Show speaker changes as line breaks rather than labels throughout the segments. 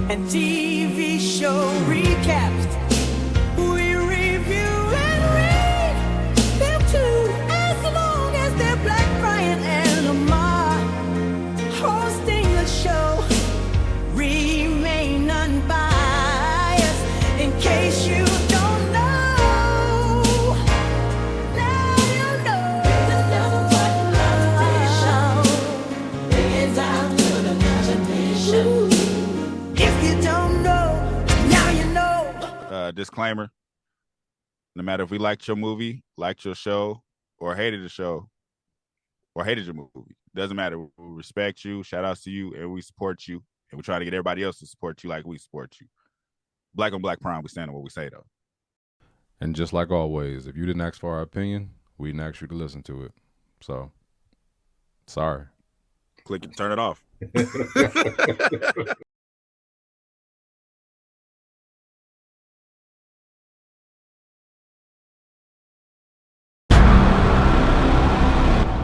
and TV show recaps. We review and read them too, as long as they're Black, Brian and Lamar hosting the show. Remain unbiased in case you don't know. Now you know. The number one official is out to the imagination. If you don't know, now you know.
Disclaimer: no matter if we liked your movie, liked your show, or hated the show, or hated your movie, doesn't matter. We respect you, shout outs to you, and we support you, and we try to get everybody else to support you like we support you. Black on Black Prime, we stand on what we say, though.
And just like always, if you didn't ask for our opinion, we didn't ask you to listen to it. So, sorry.
Click and turn it off.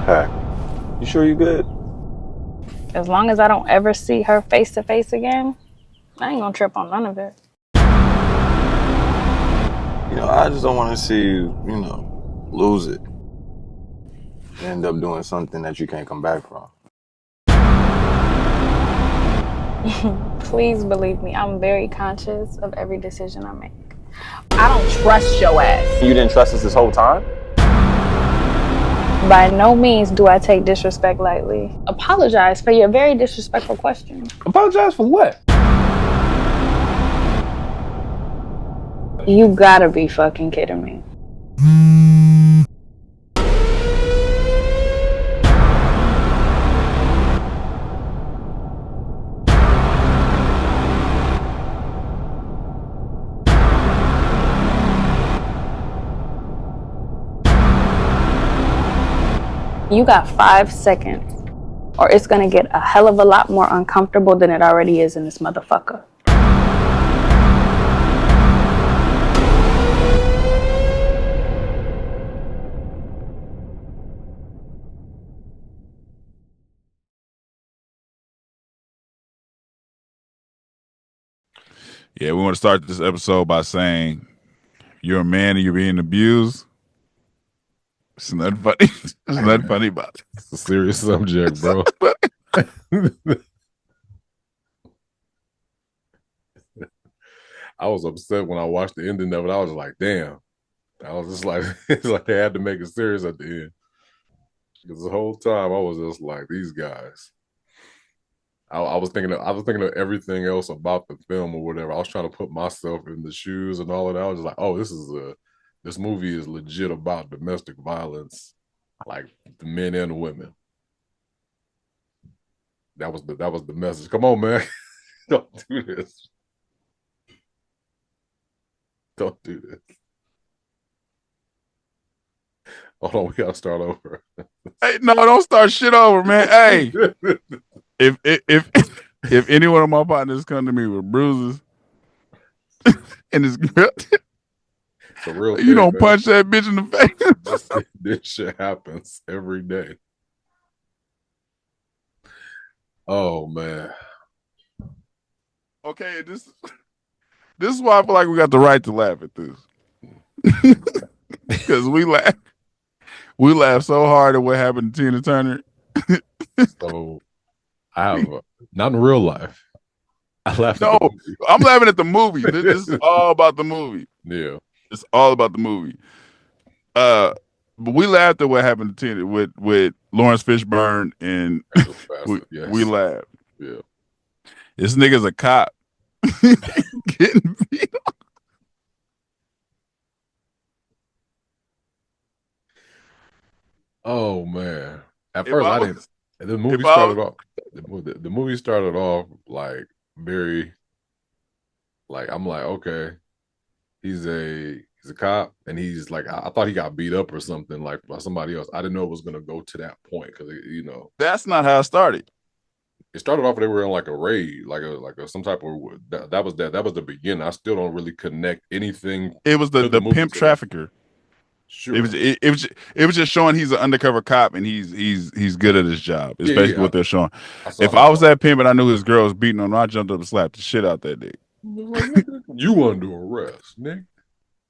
Hey, you sure you good?
As long as I don't ever see her face to face again, I ain't gonna trip on none of it.
You know, I just don't want to see you, lose it. You end up doing something that you can't come back from.
Please believe me, I'm very conscious of every decision I make. I don't trust your ass.
You didn't trust us this whole time?
By no means do I take disrespect lightly. Apologize for your very disrespectful question.
Apologize for what?
You gotta be fucking kidding me. You got 5 seconds, or it's gonna get a hell of a lot more uncomfortable than it already is in this motherfucker.
Yeah, we want to start this episode by saying you're a man and you're being abused. It's nothing funny. There's nothing funny about it.
It's a serious subject, bro. I was upset when I watched the ending of it. I was like, damn. I was just like, it's like they had to make it serious at the end. Because the whole time I was just like, these guys. I was thinking of everything else about the film or whatever. I was trying to put myself in the shoes and all of that. I was just like, oh, this movie is legit about domestic violence, like the men and the women. That was the message. Come on, man. Don't do this. Don't do this. Hold on, we gotta start over.
Hey, no, don't start shit over, man. Hey, if any one of my partners come to me with bruises and it's girl,
It's a real
you
thing,
don't
man.
punch that bitch in the face.
This shit happens every day. Oh man.
Okay, this is why I feel like we got the right to laugh at this. Because we laugh so hard at what happened to Tina Turner.
So I have not in real life. I laughed.
No, I'm laughing at the movie. This is all about the movie.
Yeah.
It's all about the movie. But we laughed at what happened to Tina with Lawrence Fishburne, and we laughed.
Yeah.
This nigga's a cop getting beat up.
Oh man. At
If
first
I
I
was-
didn't. The movie
if I
started off. The movie started off like very. Like I'm like, okay, he's a cop, and he's like, I thought he got beat up or something like by somebody else. I didn't know it was gonna go to that point because
That's not how it started.
it started off they were in like a raid, like some type of that was the beginning. I still don't really connect anything.
It was the
to movie
pimp
to that.
trafficker.
Sure.
It was just showing he's an undercover cop and he's good at his job. It's
Yeah,
basically
yeah.
what they're showing.
I saw
If
that
I was
part.
that pimp and I knew his girl was beating on him, I jumped up and slapped the shit out that nigga.
Like, nigga, you under arrest, nigga.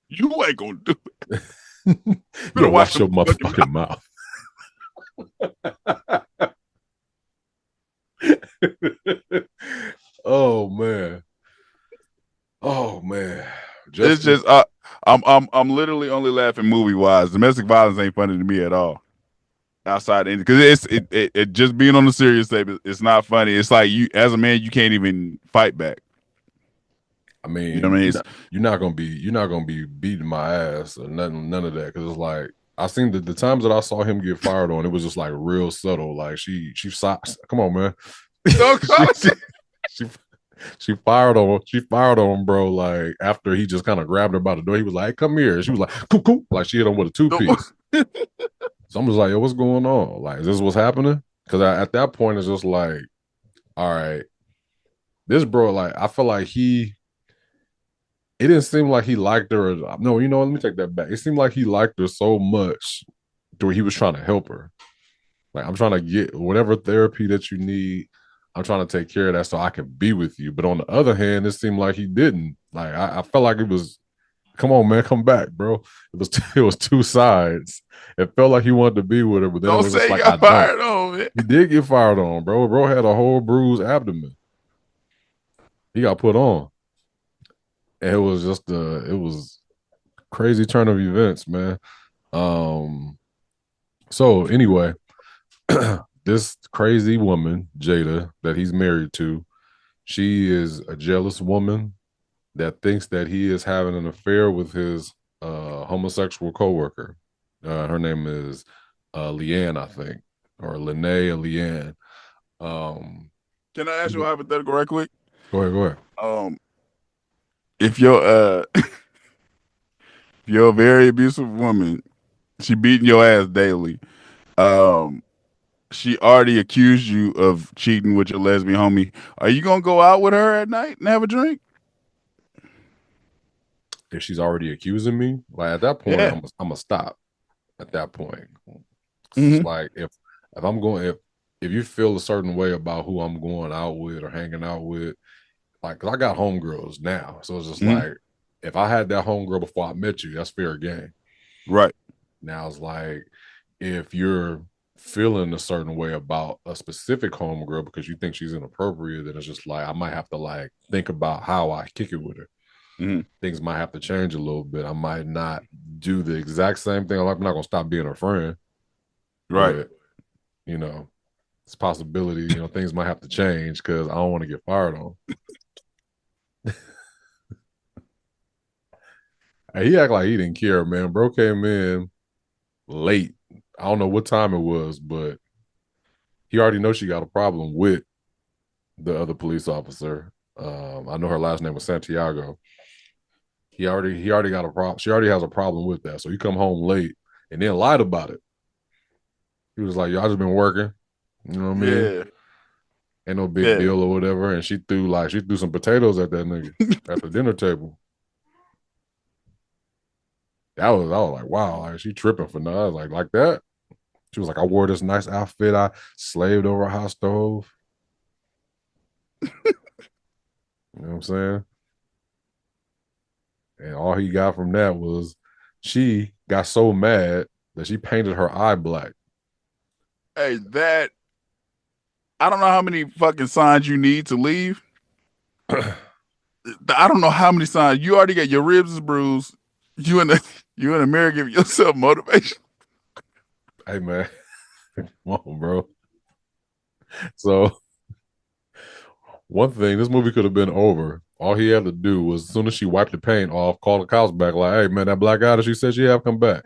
You ain't gonna do it.
You better watch your motherfucking mouth. Oh man.
It's just I'm literally only laughing movie wise. Domestic violence ain't funny to me at all. Outside because it just being on the serious table, it's not funny. It's like you as a man you can't even fight back.
I mean,
You know what I mean?
you're not gonna be beating my ass or none of that because it's like I seen the times that I saw him get fired on, it was just like real subtle. Like she come on, man. she fired on him, bro. Like after he just kind of grabbed her by the door, he was like, hey, "Come here." She was like, "Cool," like she hit him with a 2-piece. So I'm just like, "Yo, what's going on? Like, is this what's happening?" Because at that point, it's just like, all right, this bro, like, I feel like it didn't seem like he liked her. No, you know what? Let me take that back. It seemed like he liked her so much to where he was trying to help her. Like, I'm trying to get whatever therapy that you need. I'm trying to take care of that so I can be with you. But on the other hand, it seemed like he didn't. Like, I felt like it was, come on, man, come back, bro. It was two sides. It felt like he wanted to be with her, but then it was just like, I don't. He did get fired on, bro. Bro had a whole bruised abdomen. He got put on. And it was just it was crazy turn of events, man. So anyway, this crazy woman, Jada, that he's married to, she is a jealous woman that thinks that he is having an affair with his homosexual coworker. Her name is Leanne, I think, or Lene or Leanne.
Can I ask you a hypothetical right quick?
Go ahead.
If you're if you're a very abusive woman, she beating your ass daily. She already accused you of cheating with your lesbian homie. Are you gonna go out with her at night and have a drink?
If she's already accusing me, like at that point,
Yeah.
I'm gonna stop. At that point,
Mhm.
it's like if I'm going if you feel a certain way about who I'm going out with or hanging out with, like, cause I got homegirls now, so it's just like if I had that homegirl before I met you, that's fair game.
Right.
Now it's like if you're feeling a certain way about a specific homegirl because you think she's inappropriate, then it's just like I might have to like think about how I kick it with her. Things might have to change a little bit. I might not do the exact same thing. I'm not gonna stop being her friend.
Right.
But, you know, it's a possibility, you know, things might have to change because I don't want to get fired on. Hey, he act like he didn't care, man. Bro came in late. I don't know what time it was, but he already knows she got a problem with the other police officer. I know her last name was Santiago. He already got a problem. She already has a problem with that. So he come home late and then lied about it. He was like, "Y'all just been working." You know what I mean?
Yeah.
Ain't no big deal or whatever. And she threw some potatoes at that nigga at the dinner table. I was like, wow, like she tripping for now. I was like that. She was like, I wore this nice outfit. I slaved over a hot stove. You know what I'm saying? And all he got from that was she got so mad that she painted her eye black.
Hey, I don't know how many fucking signs you need to leave. I don't know how many signs. You already got your ribs is bruised. You in the mirror giving yourself motivation.
Hey man, come on, bro. So one thing, this movie could have been over. All he had to do was, as soon as she wiped the paint off, call the cops back, like, "Hey man, that black guy that she said she have come back."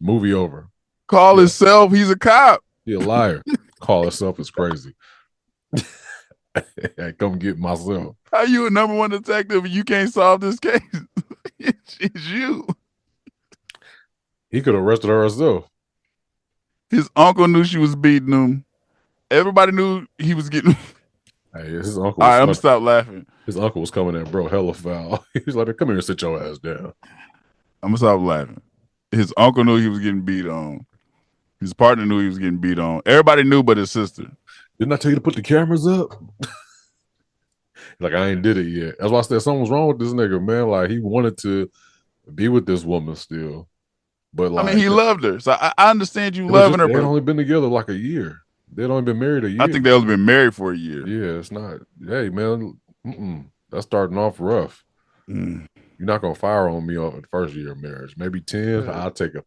Movie over.
Call himself. He's a cop.
He a liar. Call herself is crazy. Hey, come get myself.
How you a number one detective and you can't solve this case? It's you.
He could have arrested her herself.
His uncle knew she was beating him. Everybody knew he was getting.
Hey, his uncle.
All right, I'm gonna stop laughing.
His uncle was coming in, bro, hella foul. He was like, "Come here and sit your ass down."
I'm gonna stop laughing. His uncle knew he was getting beat on. His partner knew he was getting beat on. Everybody knew but his sister.
Didn't I tell you to put the cameras up? Like, I ain't did it yet. That's why I said something was wrong with this nigga, man. Like, he wanted to be with this woman still. But
I
like,
mean, he loved her. So I understand you
it was
loving
just,
her,
they had
but
only been together like a year. They'd only been married a year.
I think they only been married for a year.
Yeah, it's not. Hey, man, that's starting off rough.
Mm.
You're not gonna fire on me on the first year of marriage. Maybe 10. I'll take a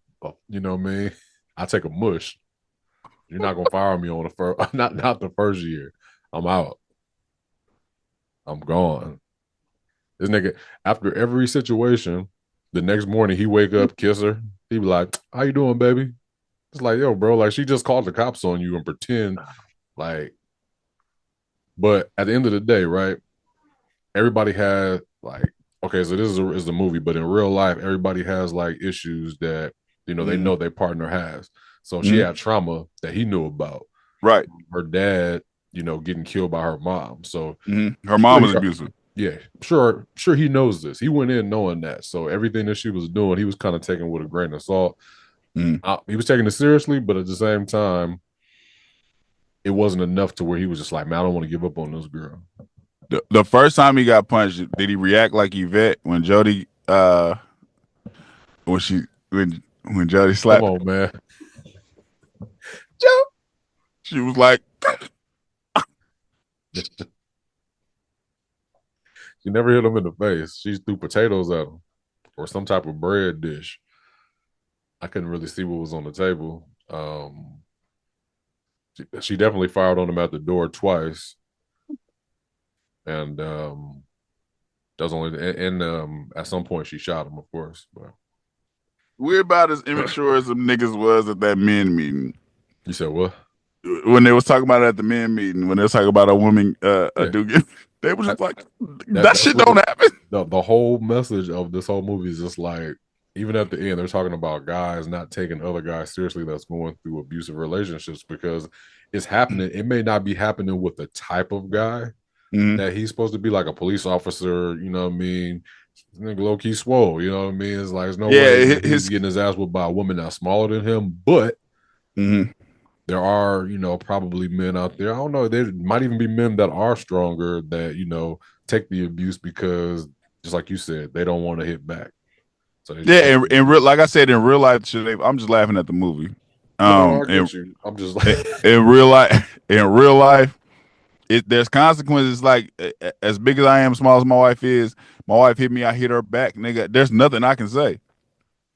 you know what I mean? I'll take a mush. You're not gonna fire me on the first not the first year. I'm out. I'm gone. This nigga, after every situation, the next morning he wake up, kiss her. He be like, "How you doing, baby?" It's like, yo, bro, like she just called the cops on you and pretend like. But at the end of the day, right? Everybody had like, okay, so this is the movie, but in real life, everybody has like issues that they know their partner has. So she had trauma that he knew about.
Right.
Her dad, getting killed by her mom. So
her mom was abusive.
Yeah, sure he knows this. He went in knowing that. So everything that she was doing, he was kind of taking with a grain of salt. He was taking it seriously, but at the same time, it wasn't enough to where he was just like, man, I don't want to give up on this girl.
The first time he got punched, did he react like Yvette when Jody when Jody slapped?
Come on, man.
Joe. She was like
She never hit him in the face. She threw potatoes at him or some type of bread dish. I couldn't really see what was on the table. She definitely fired on him at the door twice. And that's only and at some point she shot him, of course. But
we're about as immature as them niggas was at that men meeting.
You said what?
When they was talking about it at the men meeting, when they was talking about a woman, a dude, they was just like, that shit don't happen.
The whole message of this whole movie is just like, even at the end, they're talking about guys not taking other guys seriously that's going through abusive relationships because it's happening. It may not be happening with the type of guy that he's supposed to be, like a police officer, you know what I mean? Nigga low key swole, you know what I mean? It's like there's no way he's getting his ass whooped by a woman that's smaller than him, but there are, probably men out there. I don't know. There might even be men that are stronger that, take the abuse because, just like you said, they don't want to hit back. So
in real, like I said, in real life, I'm just laughing at the movie.
I get you. I'm just like
in real life, there's consequences. Like as big as I am, small as my wife is, my wife hit me, I hit her back, nigga. There's nothing I can say.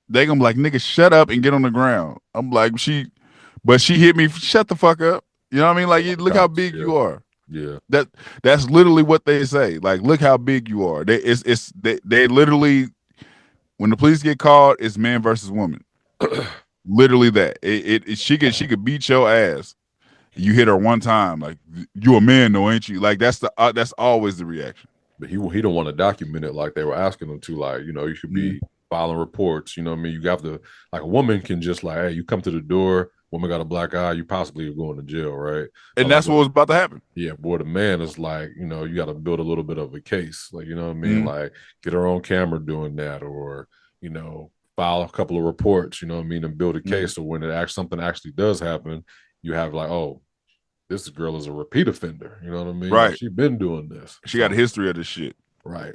They gonna be like, nigga, shut up and get on the ground. I'm like, but she hit me, shut the fuck up. You know what I mean? Like, look how big you are.
Yeah.
That's literally what they say. Like, look how big you are. They literally, when the police get called, it's man versus woman. Literally that. She could beat your ass. You hit her one time, like, you a man though, ain't you? Like that's always the reaction.
But he don't want to document it like they were asking him to. Like, you should be filing reports. You know what I mean? You have to, like, a woman can just like, hey, you come to the door, woman got a black eye, you possibly are going to jail, right?
And that's what was about to happen.
Yeah, boy, the man is like, you got to build a little bit of a case. Like, you know what I mean? Like, get her own camera doing that, or, file a couple of reports, you know what I mean, and build a case. So when something actually does happen, you have like, oh, this girl is a repeat offender. You know what I mean?
Right.
Like, she been doing this.
She got a history of this shit.
Right.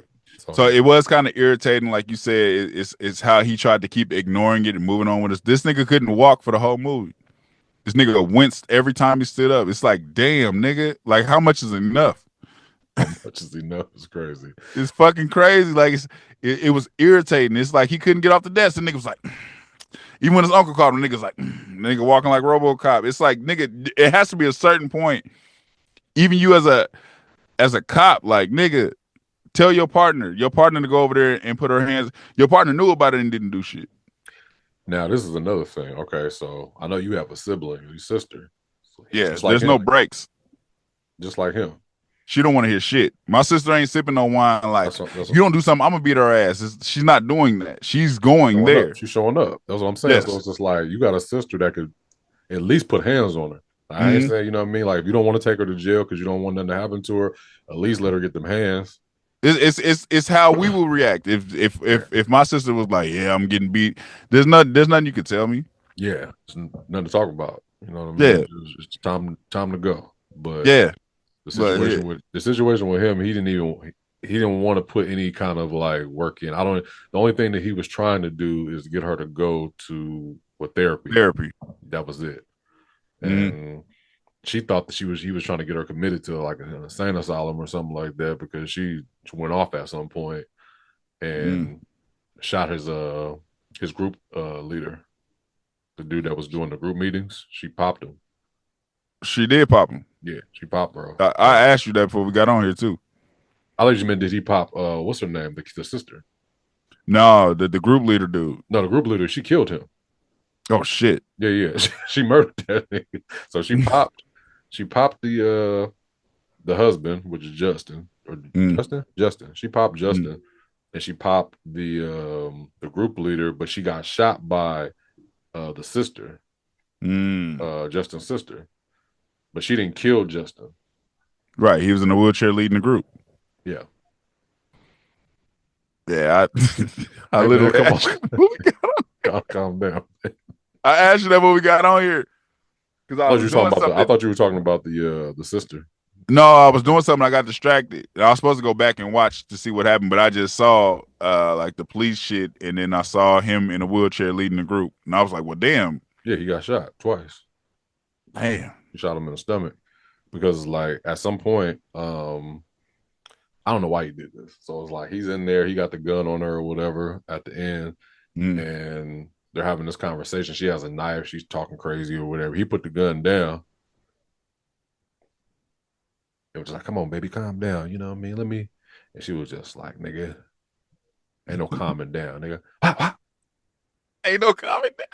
So it was kind of irritating, like you said. It's how he tried to keep ignoring it and moving on with us. This nigga couldn't walk for the whole movie. This nigga winced every time he stood up. It's like, damn, nigga. Like, how much is enough?
How much is enough? It's crazy.
It's fucking crazy. Like, it was irritating. It's like he couldn't get off the desk. The nigga was like, even when his uncle called him, nigga's like, nigga walking like RoboCop. It's like, nigga, it has to be a certain point. Even you as a cop, like, nigga, tell your partner to go over there and put her hands. Your partner knew about it and didn't do shit.
Now, this is another thing. Okay, so I know you have a sibling, your sister.
Yeah, like there's no breaks.
Just like him.
She don't want to hear shit. My sister ain't sipping no wine. Like, you don't do something, I'm gonna beat her ass. She's not doing that. She's going there.
She's showing up. That's what I'm saying. Yes. So it's just like, you got a sister that could at least put hands on her. I ain't saying, you know what I mean? Like, if you don't want to take her to jail because you don't want nothing to happen to her, at least let her get them hands.
It's how we will react if my sister was like, yeah, I'm getting beat. There's nothing you could tell me.
Yeah, it's nothing to talk about. You know what I
Yeah.
mean? It's time to go. But
Yeah,
the
but
situation with him, he didn't want to put any kind of like work in. The only thing that he was trying to do is get her to go to therapy.
therapy.
That was it.
Mhm.
And she thought that he was trying to get her committed to like an insane asylum or something like that because she went off at some point and shot his group leader, the dude that was doing the group meetings. She popped him.
She did pop him.
Yeah, she popped, bro.
I asked you that before we got on here too.
I thought you meant did he pop? What's her name? The sister.
No, the group leader dude.
No, the group leader. She killed him.
Oh shit.
Yeah. She murdered that nigga. So she popped. She popped the husband, which is Justin or Justin. She popped Justin, and she popped the group leader, but she got shot by the sister, Justin's sister, but she didn't kill Justin.
Right, he was in a wheelchair leading the group.
Yeah.
Yeah, I literally
calm down.
I asked you that when we got on here because
I thought you were talking about the sister.
No, I was doing something. I got distracted. I was supposed to go back and watch to see what happened, but I just saw like the police shit, and then I saw him in a wheelchair leading the group, and I was like, "Well, damn."
Yeah, he got shot twice.
Damn.
He shot him in the stomach because, like, at some point, I don't know why he did this. So it's like he's in there, he got the gun on her or whatever at the end, and they're having this conversation. She has a knife, she's talking crazy or whatever. He put the gun down. It was just like, come on, baby, calm down. You know what I mean? Let me. And she was just like, nigga, ain't no calming down, nigga.
Ain't no calming down.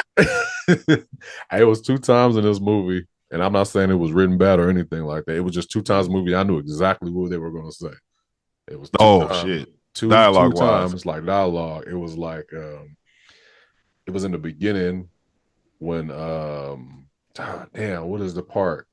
It was 2 times in this movie, and I'm not saying it was written bad or anything like that. It was just 2 times in the movie. I knew exactly what they were going to say. It was 2 times,
shit.
Two times like dialogue. It was like it was in the beginning when damn, what is the part?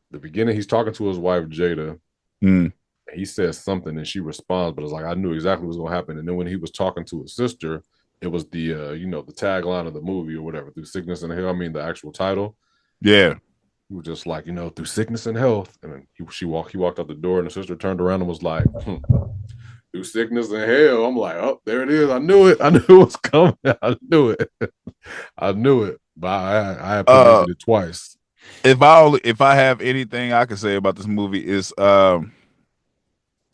The beginning, he's talking to his wife Jada. And he says something and she responds, but it's like I knew exactly what was gonna happen. And then when he was talking to his sister, it was the the tagline of the movie or whatever, through sickness and hell. I mean the actual title.
Yeah.
He was just like, through sickness and health. And then he walked out the door, and the sister turned around and was like, through sickness and hell. I'm like, oh, there it is. I knew it. I knew it was coming. I knew it. I knew it. But I had predicted it twice.
If I have anything I can say about this movie is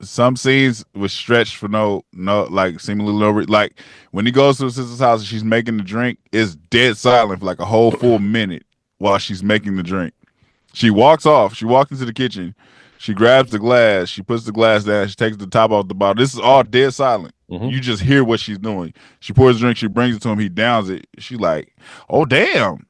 some scenes was stretched for no like seemingly no like when he goes to his sister's house and she's making the drink, it's dead silent for like a whole full minute while she's making the drink. She walks off. She walks into the kitchen. She grabs the glass. She puts the glass down. She takes the top off the bottle. This is all dead silent. You just hear what she's doing. She pours the drink. She brings it to him. He downs it. She's like, "Oh damn,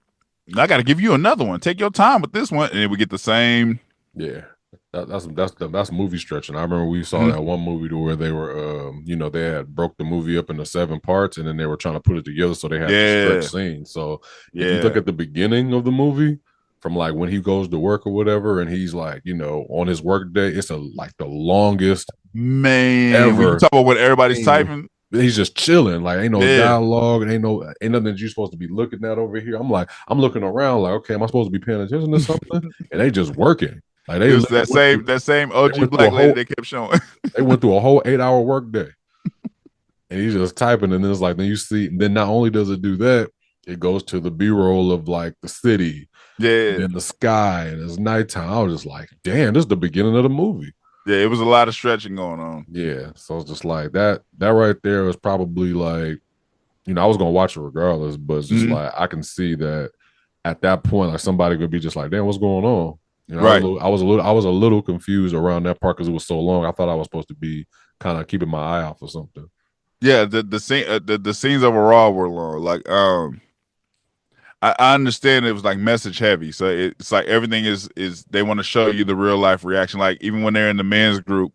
I got to give you another one. Take your time with this one." And then we get the same.
Yeah, that's movie stretching. I remember we saw that one movie where they were, they had broke the movie up into 7 parts, and then they were trying to put it together, so they had to stretch scenes. So if you look at the beginning of the movie, from like when he goes to work or whatever, and he's like, on his work day, it's like the longest
ever. You talk about what everybody's typing.
He's just chilling, like ain't no dialogue, and ain't nothing that you're supposed to be looking at over here. I'm looking around, like, okay, am I supposed to be paying attention to something? And they just working. Like they was that
same OG black lady they kept showing.
They went through a whole 8-hour work day, and he's just typing, and then it's like, then you see, and then not only does it do that, it goes to the B-roll of like the city, and the sky, and it's nighttime. I was just like, damn, this is the beginning of the movie.
Yeah, it was a lot of stretching going on.
Yeah, so it's just like that right there was probably like, I was gonna watch it regardless, but it's just like I can see that at that point, like somebody could be just like, damn, what's going on?
Right.
I was a little confused around that part because it was so long. I thought I was supposed to be kind of keeping my eye out for something.
Yeah, the scene, the scenes overall were long. Like, I understand it was like message heavy, so it's like everything is they want to show you the real life reaction. Like even when they're in the men's group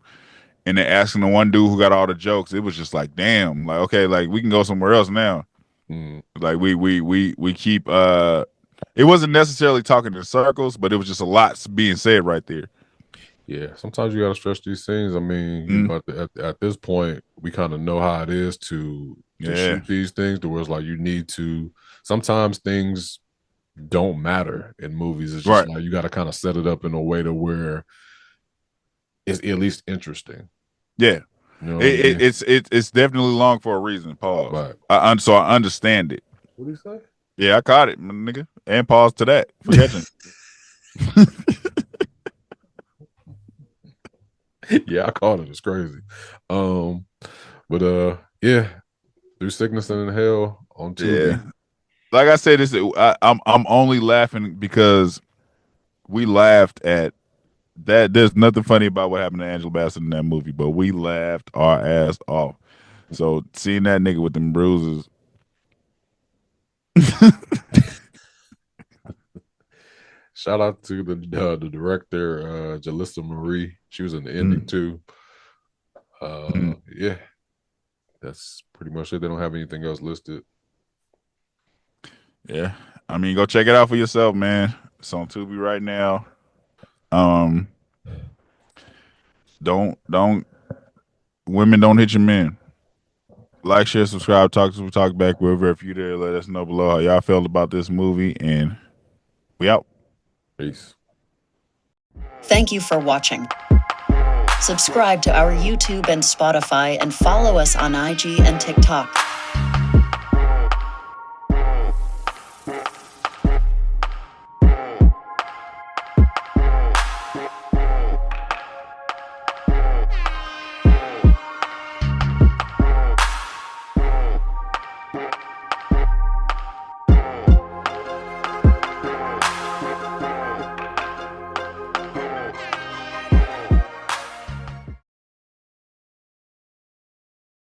and they're asking the one dude who got all the jokes, it was just like, damn, like okay, like we can go somewhere else now. Like we keep it wasn't necessarily talking in circles, but it was just a lot being said right there.
Yeah, sometimes you got to stretch these scenes. I mean, you know, at this point, we kind of know how it is to shoot these things. To where it's like you need to. Sometimes things don't matter in movies. It's just like you got to kind of set it up in a way to where it's at least interesting.
Yeah,
you know what I mean?
It's definitely long for a reason. Pause.
Right.
So I understand it.
What do you say?
Yeah, I caught it, nigga, and pause to that for catching.
Yeah, I caught it. It's crazy. But yeah, Through Sickness and Hell on Tubi.
Yeah. Like I said, I'm only laughing because we laughed at that. There's nothing funny about what happened to Angela Bassett in that movie, but we laughed our ass off. So seeing that nigga with them bruises.
Shout out to the director, Jalissa Marie. She was in the ending too. Yeah, that's pretty much it. They don't have anything else listed.
Yeah, I mean, go check it out for yourself, man. It's on Tubi right now. Don't women don't hit your men. Like, share, subscribe, talk back. Wherever, if you there, let us know below how y'all felt about this movie, and we out.
Peace.
Thank you for watching. Subscribe to our YouTube and Spotify and follow us on IG and TikTok.